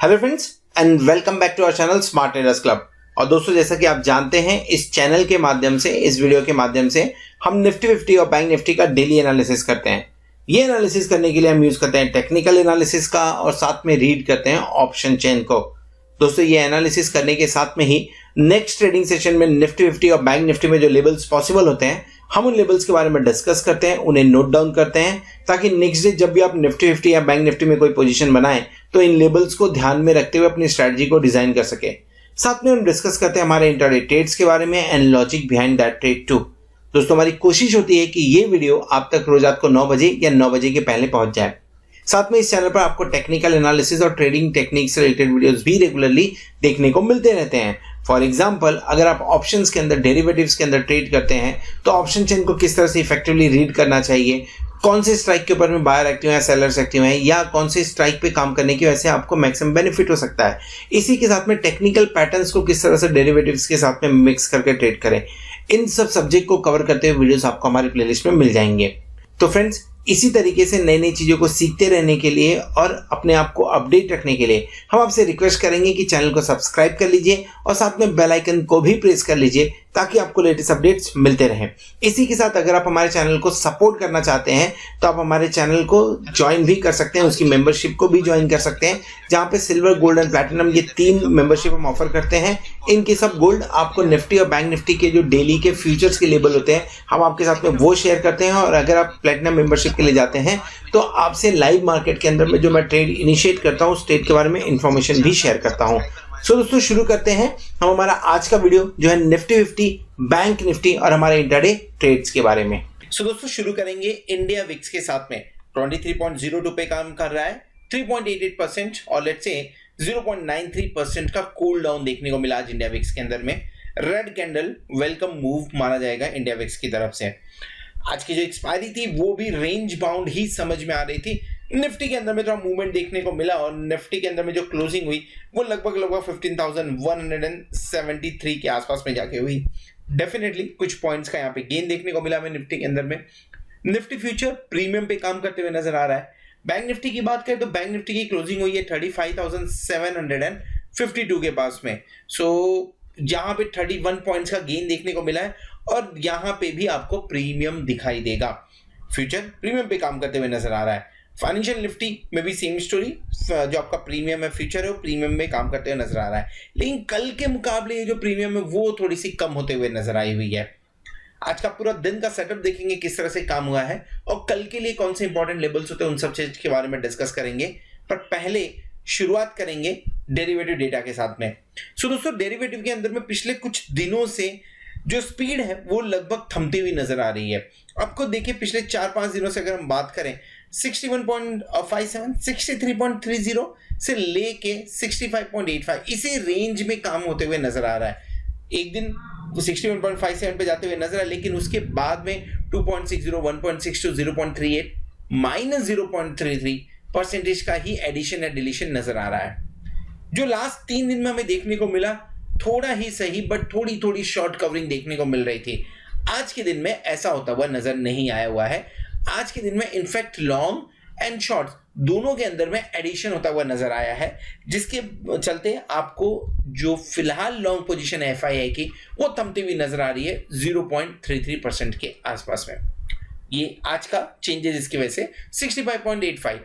Hello friends and welcome back to our channel smart traders club. और दोस्तों, जैसा कि आप जानते हैं, इस चैनल के माध्यम से, इस वीडियो के माध्यम से हम निफ्टी 50 और बैंक निफ्टी का डेली एनालिसिस करते हैं। ये एनालिसिस करने के लिए हम यूज करते हैं टेक्निकल एनालिसिस का और साथ में रीड करते हैं ऑप्शन चेन को। दोस्तों, ये एनालिसिस करने के साथ में ही नेक्स्ट ट्रेडिंग सेशन में निफ्टी 50 और बैंक निफ्टी में जो लेवल्स पॉसिबल होते हैं, हम उन लेवल्स के बारे में डिस्कस करते हैं, उन्हें नोट डाउन करते हैं, ताकि नेक्स्ट डे जब भी आप निफ्टी 50 या बैंक निफ्टी में कोई पोजीशन बनाएं तो इन लेवल्स को ध्यान में रखते हुए अपनी स्ट्रेटजी को डिजाइन कर सके। साथ में हम डिस्कस करते हैं हमारे इंट्राडे ट्रेड्स के बारे में and logic behind that trade too. दोस्तों, हमारी कोशिश होती है कि ये वीडियो आप तक रोज रात को 9 बजे या 9 बजे के पहले पहुंच जाए। साथ में इस चैनल पर आपको टेक्निकल एनालिसिस और ट्रेडिंग टेक्निक से रिलेटेड वीडियोस भी रेगुलरली देखने को मिलते रहते हैं। फॉर एग्जाम्पल, अगर आप ऑप्शंस के अंदर, डेरिवेटिव्स के अंदर ट्रेड करते हैं तो ऑप्शन चेन को किस तरह से इफेक्टिवली रीड करना चाहिए, कौन से स्ट्राइक के ऊपर में बायर एक्टिव है, सेलर्स एक्टिव हैं, या कौन से स्ट्राइक पे काम करने की वजह से आपको मैक्सिमम बेनिफिट हो सकता है। इसी के साथ में टेक्निकल पैटर्न्स को किस तरह से डेरिवेटिव्स के साथ में मिक्स करके ट्रेड करें, इन सब सब्जेक्ट को कवर करते हुए वीडियोस आपको हमारी प्लेलिस्ट में मिल जाएंगे। तो फ्रेंड्स, इसी तरीके से नई नई चीज़ों को सीखते रहने के लिए और अपने आप को अपडेट रखने के लिए हम आपसे रिक्वेस्ट करेंगे कि चैनल को सब्सक्राइब कर लीजिए और साथ में बेल आइकन को भी प्रेस कर लीजिए ताकि आपको लेटेस्ट अपडेट्स मिलते रहें। इसी के साथ अगर आप हमारे चैनल को सपोर्ट करना चाहते हैं तो आप हमारे चैनल को ज्वाइन भी कर सकते हैं, उसकी मेंबरशिप को भी ज्वाइन कर सकते हैं, जहां पे सिल्वर, गोल्ड एंड प्लैटिनम ये 3 मेंबरशिप हम ऑफर करते हैं। इनके सब गोल्ड आपको निफ्टी और बैंक निफ्टी के जो डेली के फ्यूचर्स के लेवल होते हैं, हम आपके साथ में वो शेयर करते हैं। और अगर आप प्लैटिनम मेंबरशिप के लिए जाते हैं तो आपसे लाइव मार्केट के अंदर में जो मैं ट्रेड इनिशिएट करता हूँ, उस ट्रेड के बारे में इंफॉर्मेशन भी शेयर करता हूँ। सो दोस्तों, शुरू करते हैं हम हमारा आज का वीडियो जो है निफ्टी 50, बैंक निफ्टी और हमारे इंट्राडे ट्रेड्स के बारे में। सो दोस्तों, शुरू करेंगे इंडिया विक्स के साथ में। 23.02 पे काम कर रहा है, 3.88% और लेट्स से 0.93% का कूल डाउन देखने को मिला आज इंडिया विक्स के अंदर में। रेड कैंडल वेलकम मूव माना जाएगा इंडिया विक्स की तरफ से। आज की जो एक्सपायरी थी वो भी रेंज बाउंड ही समझ में आ रही थी। निफ्टी के अंदर में थोड़ा मूवमेंट देखने को मिला और निफ्टी के अंदर में जो क्लोजिंग हुई वो लगभग 15,173 के आसपास में जाके हुई। डेफिनेटली कुछ पॉइंट्स का यहाँ पे गेन देखने को मिला हमें निफ्टी के अंदर में। निफ्टी फ्यूचर प्रीमियम पे काम करते हुए नजर आ रहा है। बैंक निफ्टी की बात करें तो बैंक निफ्टी की क्लोजिंग हुई है 35,752 के पास में। सो यहाँ पे 31 पॉइंट्स का गेन देखने को मिला है और यहाँ पे भी आपको प्रीमियम दिखाई देगा। फ्यूचर प्रीमियम पे काम करते हुए नजर आ रहा है। फाइनेंशियल निफ्टी में भी सेम स्टोरी, जो आपका प्रीमियम है, फ्यूचर है, वो प्रीमियम में काम करते हुए नजर आ रहा है। लेकिन कल के मुकाबले ये जो प्रीमियम है वो थोड़ी सी कम होते हुए नजर आई हुई है। आज का पूरा दिन का सेटअप देखेंगे किस तरह से काम हुआ है और कल के लिए कौन से इंपॉर्टेंट लेवल्स होते हैं, उन सब चीज के बारे में डिस्कस करेंगे। पर पहले शुरुआत करेंगे डेरिवेटिव डेटा के साथ में। सो दोस्तों, डेरिवेटिव के अंदर में पिछले कुछ दिनों से जो स्पीड है वो लगभग थमती हुई नजर आ रही है। आपको देखिए, पिछले 4-5 दिनों से अगर हम बात करें 61.57, 63.30 से लेके 65.85 इसी रेंज में काम होते हुए नजर आ रहा है। एक दिन 61.57 पे जाते हुए नजर आया, लेकिन उसके बाद में 2.60, 1.62, 0.38 माइनस 0.33% का ही एडिशन या डिलीशन नजर आ रहा है। जो लास्ट 3 दिन में हमें देखने को मिला, थोड़ा ही सही बट थोड़ी थोड़ी शॉर्ट कवरिंग देखने को मिल रही थी। आज के दिन में ऐसा होता हुआ नजर नहीं आया हुआ है। आज के दिन में इनफैक्ट लॉन्ग एंड शॉर्ट दोनों के अंदर में एडिशन होता हुआ नजर आया है, जिसके चलते आपको जो फिलहाल लॉन्ग पोजीशन है FII की वो थमती हुई नजर आ रही है 0.33% के आसपास में। ये आज का चेंजेस, इसकी वजह से 65.85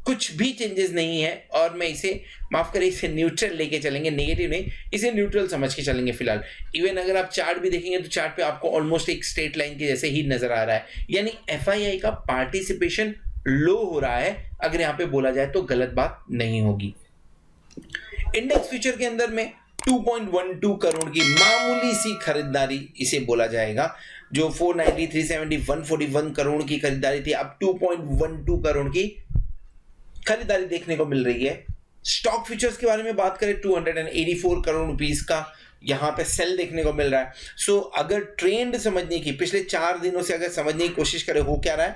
कुछ भी चेंजेस नहीं है और मैं इसे, माफ करें, इसे न्यूट्रल लेके चलेंगे, नेगेटिव नहीं, इसे न्यूट्रल समझ के चलेंगे फिलहाल। इवन अगर आप चार्ट भी देखेंगे तो चार्ट पे आपको ऑलमोस्ट एक स्ट्रेट लाइन के जैसे ही नजर आ रहा है, यानी FII का पार्टिसिपेशन लो हो रहा है। अगर यहाँ पे बोला जाए तो गलत बात नहीं होगी। इंडेक्स फ्यूचर के अंदर में 2.12 करोड़ की मामूली सी खरीदारी इसे बोला जाएगा। जो 490, 370, 141 करोड़ की खरीदारी थी, अब 2.12 करोड़ की खरीदारी देखने को मिल रही है। स्टॉक फ्यूचर्स के बारे में बात करें, 284 करोड़ रुपीस का यहां पे सेल देखने को मिल रहा है। सो अगर ट्रेंड समझने की, पिछले 4 दिनों से अगर समझने की कोशिश करें, हो क्या रहा है,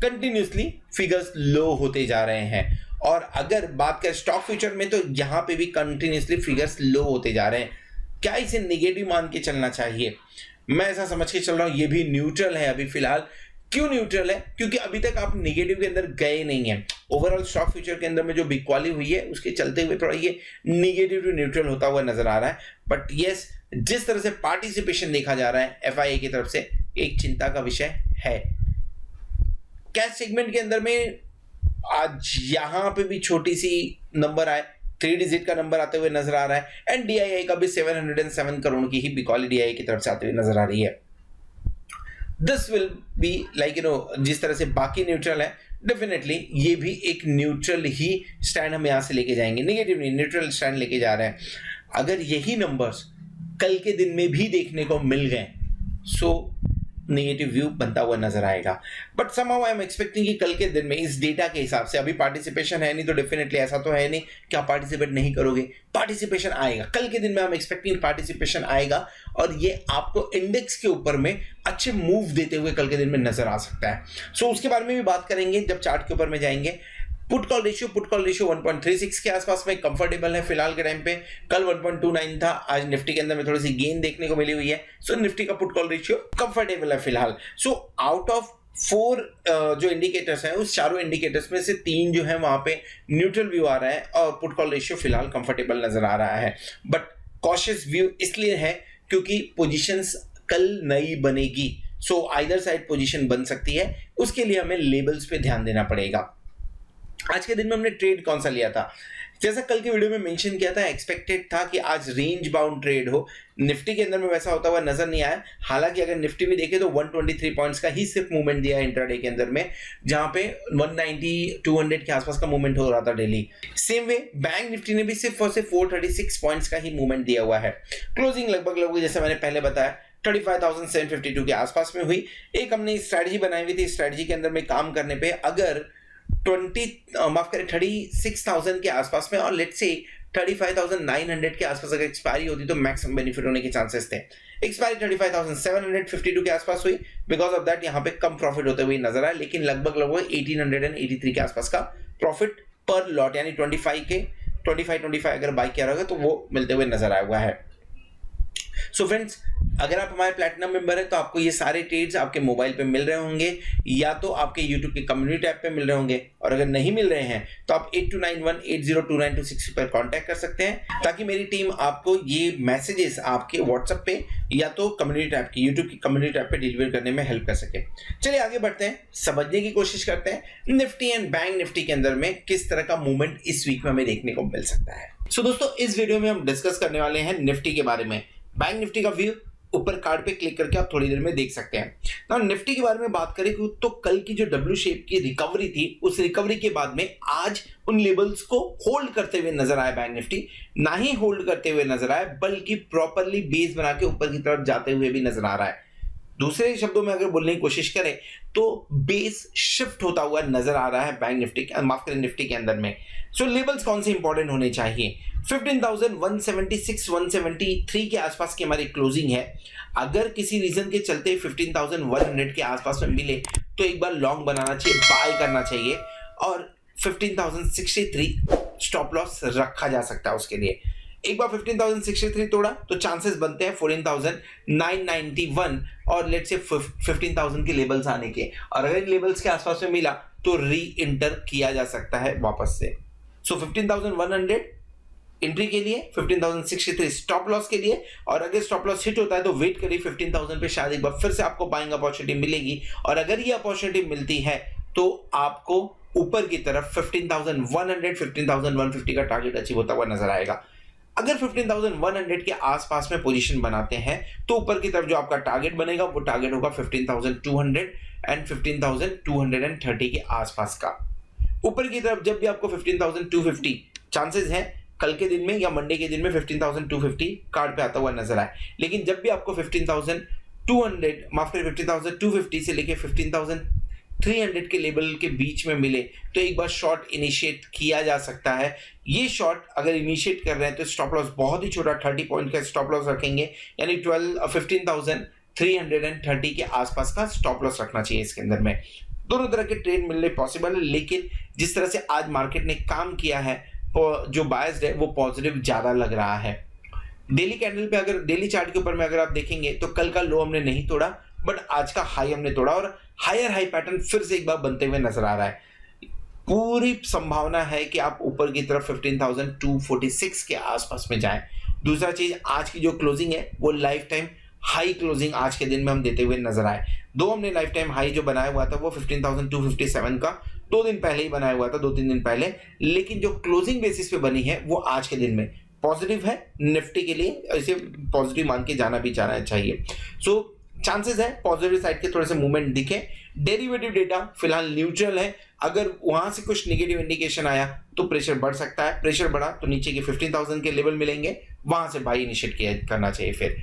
कंटिन्यूसली फिगर्स लो होते जा रहे हैं। और अगर बात करें स्टॉक फ्यूचर में तो यहां पे भी कंटिन्यूसली फिगर्स लो होते जा रहे हैं। क्या इसे नेगेटिव मान के चलना चाहिए? मैं ऐसा समझ के चल रहा हूं, ये भी न्यूट्रल है अभी फिलहाल, क्यों न्यूट्रल है? क्योंकि अभी तक आप नेगेटिव के अंदर गए नहीं हैं। ओवरऑल स्टॉक फ्यूचर के अंदर में जो बिकवाली हुई है उसके चलते हुए थोड़ा ये नेगेटिव टू न्यूट्रल होता हुआ नजर आ रहा है। बट यस, जिस तरह से पार्टिसिपेशन देखा जा रहा है एफआईए की तरफ से, एक चिंता का विषय है। कैश सेगमेंट के अंदर में आज यहां पे भी छोटी सी नंबर आए, 3 डिजिट का नंबर आते हुए नजर आ रहा है। एंड डीआईआई का भी 707 करोड़ की ही बिकॉली डीआईआई की तरफ से आते हुए नजर आ रही है। दिस विल बी लाइक जिस तरह से बाकी न्यूट्रल है, डेफिनेटली ये भी एक न्यूट्रल ही स्टैंड हम यहां से लेके जाएंगे, नेगेटिव नहीं, न्यूट्रल स्टैंड लेके जा रहे हैं। अगर यही नंबर्स कल के दिन में भी देखने को मिल गए सो नेगेटिव व्यू बनता हुआ नजर आएगा। But somehow I am expecting कि कल के दिन में इस डेटा के हिसाब से, अभी पार्टिसिपेशन है नहीं तो डेफिनेटली ऐसा तो है नहीं कि आप पार्टिसिपेट नहीं करोगे, पार्टिसिपेशन आएगा कल के दिन में। आई एम एक्सपेक्टिंग पार्टिसिपेशन आएगा और ये आपको इंडेक्स के ऊपर में अच्छे मूव देते हुए कल के दिन में नजर आ सकता है। सो उसके बारे में भी बात करेंगे जब चार्ट के ऊपर में जाएंगे। पुट कॉल रेशियो 1.36 के आसपास में कंफर्टेबल है फिलहाल के टाइम पे। कल 1.29 था, आज निफ्टी के अंदर में थोड़ी सी गेन देखने को मिली हुई है। सो निफ्टी का पुट कॉल रेशियो कंफर्टेबल है फिलहाल। सो आउट ऑफ 4 जो इंडिकेटर्स हैं उस चारों इंडिकेटर्स में से 3 जो है वहां पे न्यूट्रल व्यू आ रहा है और पुट कॉल रेशियो फिलहाल कंफर्टेबल नजर आ रहा है। बट कॉशियस व्यू इसलिए है क्योंकि पोजीशंस कल नई बनेगी। सो आइदर साइड पोजीशन बन सकती है, उसके लिए हमें लेबल्स पे ध्यान देना पड़ेगा। आज के दिन में हमने ट्रेड कौन सा लिया था? जैसा कल की वीडियो में मेंशन किया था, एक्सपेक्टेड था कि आज रेंज बाउंड ट्रेड हो। निफ्टी के अंदर में वैसा होता हुआ नजर नहीं आया। हालांकि अगर निफ्टी भी देखे तो 123 पॉइंट्स का ही सिर्फ मूवमेंट दिया है इंट्राडे के अंदर में, जहां पे 190 200 के आसपास का मूवमेंट हो रहा था daily. Same way bank Nifty ने भी सिर्फ और सिर्फ 436 पॉइंट्स का ही मूवमेंट दिया हुआ है। क्लोजिंग लगभग जैसे मैंने पहले बताया 35,752 के आसपास में हुई। एक हमने स्ट्रैटेजी बनाई हुई थी, स्ट्रैटेजी के अंदर में काम करने पे अगर 36,000 के आसपास में और लेट्स से 35,900 के आसपास अगर एक्सपायरी होती तो मैक्सिमम बेनिफिट होने के चांसेस थे। एक्सपायरी 35,752 के आसपास हुई, बिकॉज ऑफ दैट यहाँ पे कम प्रॉफिट होते हुए नजर आया, लेकिन लगभग 1883 के आसपास का प्रॉफिट पर लॉट, यानी 25 अगर बाई किया रहेगा तो वो मिलते हुए नजर आया हुआ है। सो फ्रेंड्स, अगर आप हमारे प्लैटिनम मेंबर हैं तो आपको ये सारे ट्रेड्स आपके मोबाइल पे मिल रहे होंगे या तो आपके यूट्यूब के कम्युनिटी ऐप पे मिल रहे होंगे, और अगर नहीं मिल रहे हैं तो आप 8291802926 पर कांटेक्ट कर सकते हैं ताकि मेरी टीम आपको ये मैसेजेस आपके व्हाट्सएप पे या तो कम्युनिटी ऐप की यूट्यूब की कम्युनिटी ऐप पे डिलीवर करने में हेल्प कर सके। चलिए आगे बढ़ते हैं, समझने की कोशिश करते हैं निफ्टी एंड बैंक निफ्टी के अंदर में किस तरह का मूवमेंट इस वीक में हमें देखने को मिल सकता है। सो दोस्तों, इस वीडियो में हम डिस्कस करने वाले हैं निफ्टी के बारे में। बैंक निफ्टी का व्यू ऊपर कार्ड पे क्लिक करके आप थोड़ी देर में देख सकते हैं। ना निफ्टी के बारे में बात करें तो कल की जो डब्ल्यू शेप की रिकवरी थी, उस रिकवरी के बाद में आज उन लेवल्स को होल्ड करते हुए नजर आया बैंक निफ्टी। ना ही होल्ड करते हुए नजर आया बल्कि प्रॉपरली बेस बना के ऊपर की तरफ जाते हुए भी नजर आ रहा है। दूसरे शब्दों में अगर बोलने की कोशिश करें तो बेस शिफ्ट होता हुआ नजर आ रहा है बैंक निफ्टी, माफ करें निफ्टी के अंदर में। सो लेवल्स कौन से इंपॉर्टेंट होने चाहिए? 15,176 173 के आसपास की हमारी क्लोजिंग है। अगर किसी रीजन के चलते 15,100 के आसपास में मिले तो एक बार लॉन्ग बनाना चाहिए, बाय करना चाहिए, और 15,063 स्टॉप लॉस रखा जा सकता है उसके लिए। एक बार 15,063 तोड़ा तो चांसेस बनते हैं 14,991 और लेट्स से 15,000 के लेवल्स आने के, और अगर लेवल्स के आसपास में मिला तो री इंटर किया जा सकता है वापस से। सो 15,100 एंट्री के लिए, 15,063 स्टॉप लॉस के लिए, और अगर स्टॉप लॉस हिट होता है तो वेट करिए 15,000 पे, शायद एक बार फिर से आपको बाइंग अपॉर्चुनिटी मिलेगी, और अगर ये अपॉर्चुनिटी मिलती है तो आपको ऊपर की तरफ 15,100 15,150 का टारगेट अचीव होता हुआ नजर आएगा। अगर 15,100 के आसपास में पोजीशन बनाते हैं तो ऊपर की तरफ जो आपका टारगेट बनेगा वो टारगेट होगा 15,200 एंड 15,230 के आसपास का। ऊपर की तरफ जब भी आपको 15,250 चांसेस हैं कल के दिन में या मंडे के दिन में 15,250 कार्ड पे आता हुआ नजर आए, लेकिन जब भी आपको 15,200 माफ करें 15,250 से लेके 15,300 के लेवल के बीच में मिले तो एक बार शॉर्ट इनिशिएट किया जा सकता है। ये शॉर्ट अगर इनिशिएट कर रहे हैं तो स्टॉप लॉस बहुत ही छोटा 30 पॉइंट का स्टॉप लॉस रखेंगे, यानी 15,330 के आसपास का स्टॉप लॉस रखना चाहिए इसके अंदर में। दोनों तरह के ट्रेड मिलने पॉसिबल है, लेकिन जिस तरह से आज मार्केट ने काम किया है जो बायस्ड है वो पॉजिटिव ज्यादा लग रहा है। डेली कैंडल पे अगर डेली चार्ट के ऊपर में अगर आप देखेंगे तो कल का लो हमने नहीं तोड़ा, बट आज का हाई हमने तोड़ा और हायर हाई पैटर्न फिर से एक बार बनते हुए नजर आ रहा है। पूरी संभावना है कि आप ऊपर की तरफ 15,246 के आसपास में जाएं। दूसरा चीज, आज की जो क्लोजिंग है वो लाइफ टाइम हाई क्लोजिंग आज के दिन में हम देते हुए नजर आए। दो हमने लाइफ टाइम हाई जो बनाया हुआ था वो 15,257 का 2 दिन पहले ही बनाया हुआ था, 2-3 दिन पहले, लेकिन जो क्लोजिंग बेसिस पे बनी है वो आज के दिन में पॉजिटिव है निफ्टी के लिए, इसे पॉजिटिव मान के जाना भी जाना चाहिए। सो चांसेस है पॉजिटिव साइड के थोड़े से मूवमेंट दिखे। डेरिवेटिव डेटा फिलहाल न्यूट्रल है, अगर वहां से कुछ नेगेटिव इंडिकेशन आया तो प्रेशर बढ़ सकता है, प्रेशर बढ़ा तो नीचे के 15,000 के लेवल मिलेंगे, वहां से बाई इनिशिएट करना चाहिए। फिर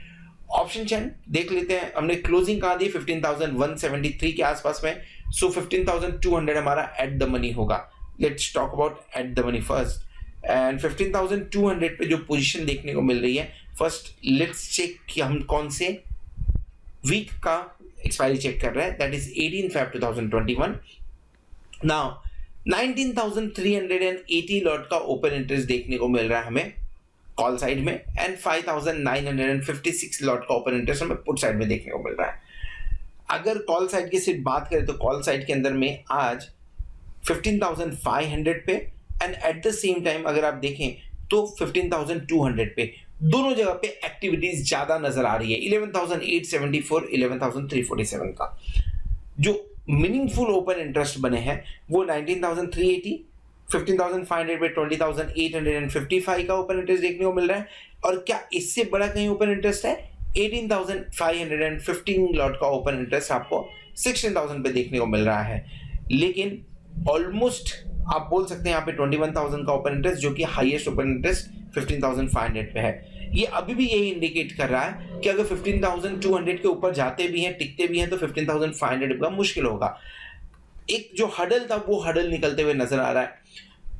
ऑप्शन चैन देख लेते हैं, हमने क्लोजिंग कहा दी 15,173 के आसपास में, सो 15,200 हमारा एट द मनी होगा। Let's talk about at the money first, and 15,200 पे जो पोजीशन देखने को मिल रही है, फर्स्ट लेट्स चेक कि हम कौन से वीक का एक्सपायरी चेक कर रहे हैं, that is 18 Feb 2021। Now 19,380 lot का ओपन इंटरेस्ट देखने को मिल रहा है हमें कॉल साइड में, एंड 5,956 लॉट का ओपन इंटरेस्ट हमें पुट साइड में देखने को मिल रहा है। अगर कॉल साइड की सिर्फ बात करें तो कॉल साइड के अंदर में आज 15,500 पे, and eight the same time अगर आप देखें तो 15,200 पे, दोनों जगह पे एक्टिविटीज ज्यादा नजर आ रही है। 11,874, 11,347 का जो मीनिंगफुल ओपन इंटरेस्ट बने हैं वो 19,380, 15,500 पे 20,855 का ओपन इंटरेस्ट देखने को मिल रहा है। और क्या इससे बड़ा कहीं ओपन इंटरेस्ट है? 18,515 लॉट का ओपन इंटरेस्ट आपको 16,000 पे देखने को मिल रहा है, लेकिन ऑलमोस्ट आप बोल सकते हैं यहाँ पे 21,000 का ओपन इंटरेस्ट, जो कि हाईएस्ट ओपन इंटरेस्ट 15,500 पे है। ये अभी भी यही इंडिकेट कर रहा है कि अगर 15,200 के ऊपर जाते भी हैं, टिकते भी हैं, तो 15,500 का मुश्किल होगा। एक जो हडल था वो हडल निकलते हुए नजर आ रहा है।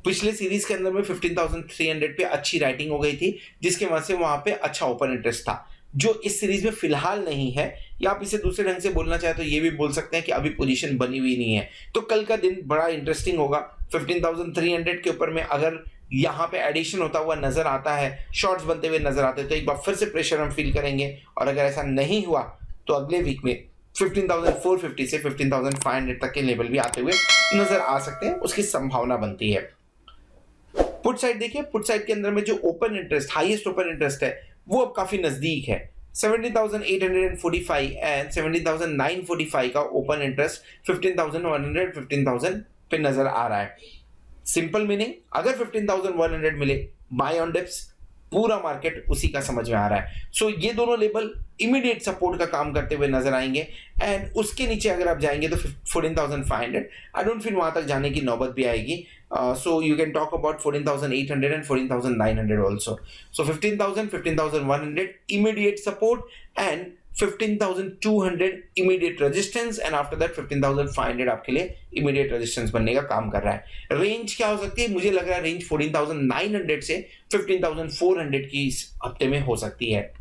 पिछले सीरीज के अंदर में 15,300 पे अच्छी राइटिंग हो गई थी, जिसके वजह से वहां पे अच्छा ओपन इंटरेस्ट था, जो इस सीरीज में फिलहाल नहीं है। या आप इसे दूसरे ढंग से बोलना चाहे तो ये भी बोल सकते हैं कि अभी पोजीशन बनी हुई नहीं है। तो कल का दिन बड़ा इंटरेस्टिंग होगा। 15,300 के ऊपर में अगर यहाँ पे एडिशन होता हुआ नजर आता है, शॉर्ट्स बनते हुए नजर आते हैं, तो एक बार फिर से प्रेशर हम फील करेंगे। और अगर ऐसा नहीं हुआ तो अगले वीक में 15,450 से 15,500 तक के लेवल भी आते हुए नजर आ सकते हैं, उसकी संभावना बनती है। पुट साइड देखिए, पुट साइड के अंदर में जो open interest, highest open interest है, वो अब काफी नजदीक है। 17,845 एंड 17,945 का ओपन इंटरेस्ट 15,100, 15,000 पे नजर आ रहा है। सिंपल मीनिंग, अगर 15,100 मिले बाय ऑन डिप्स, पूरा मार्केट उसी का समझ में आ रहा है। सो ये दोनों लेवल इमीडिएट सपोर्ट का काम करते हुए नजर आएंगे, एंड उसके नीचे अगर आप जाएंगे तो 14,500, आई डोंट फील वहां तक जाने की नौबत भी आएगी। So you can talk about 14,800 and 14,900 also. So 15,000, 15,100 immediate support and 15,200 immediate resistance, and after that 15,500 आपके लिए इमीडिएट रेजिस्टेंस बनने का काम कर रहा है। रेंज क्या हो सकती है? मुझे लग रहा है रेंज 14,900 से 15,400 की इस हफ्ते में हो सकती है।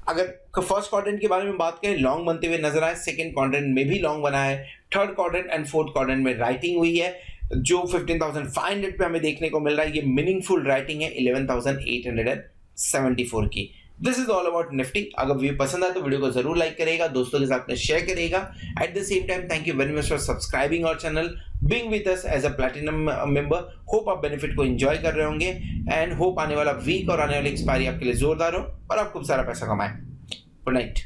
अगर फर्स्ट क्वाड्रेंट के बारे में बात करें, लॉन्ग बनते हुए नजर आए, सेकंड क्वाड्रेंट में भी लॉन्ग बना है, third quadrant and fourth quadrant में राइटिंग हुई है, जो 15,500 पे हमें देखने को मिल रहा है। ये मीनिंगफुल राइटिंग है 11,874 की। This is all about Nifty. अगर वीडियो पसंद आए तो वीडियो को जरूर लाइक करेगा, दोस्तों के साथ में शेयर करेगा। At the same time thank you very much for subscribing our channel, being with us as a platinum member. Hope आप बेनिफिट को एंजॉय कर रहे होंगे, एंड होप आने वाला वीक और आने वाली एक्सपायरी आपके लिए जोरदार हो और आप खूब सारा पैसा कमाएं। Good night.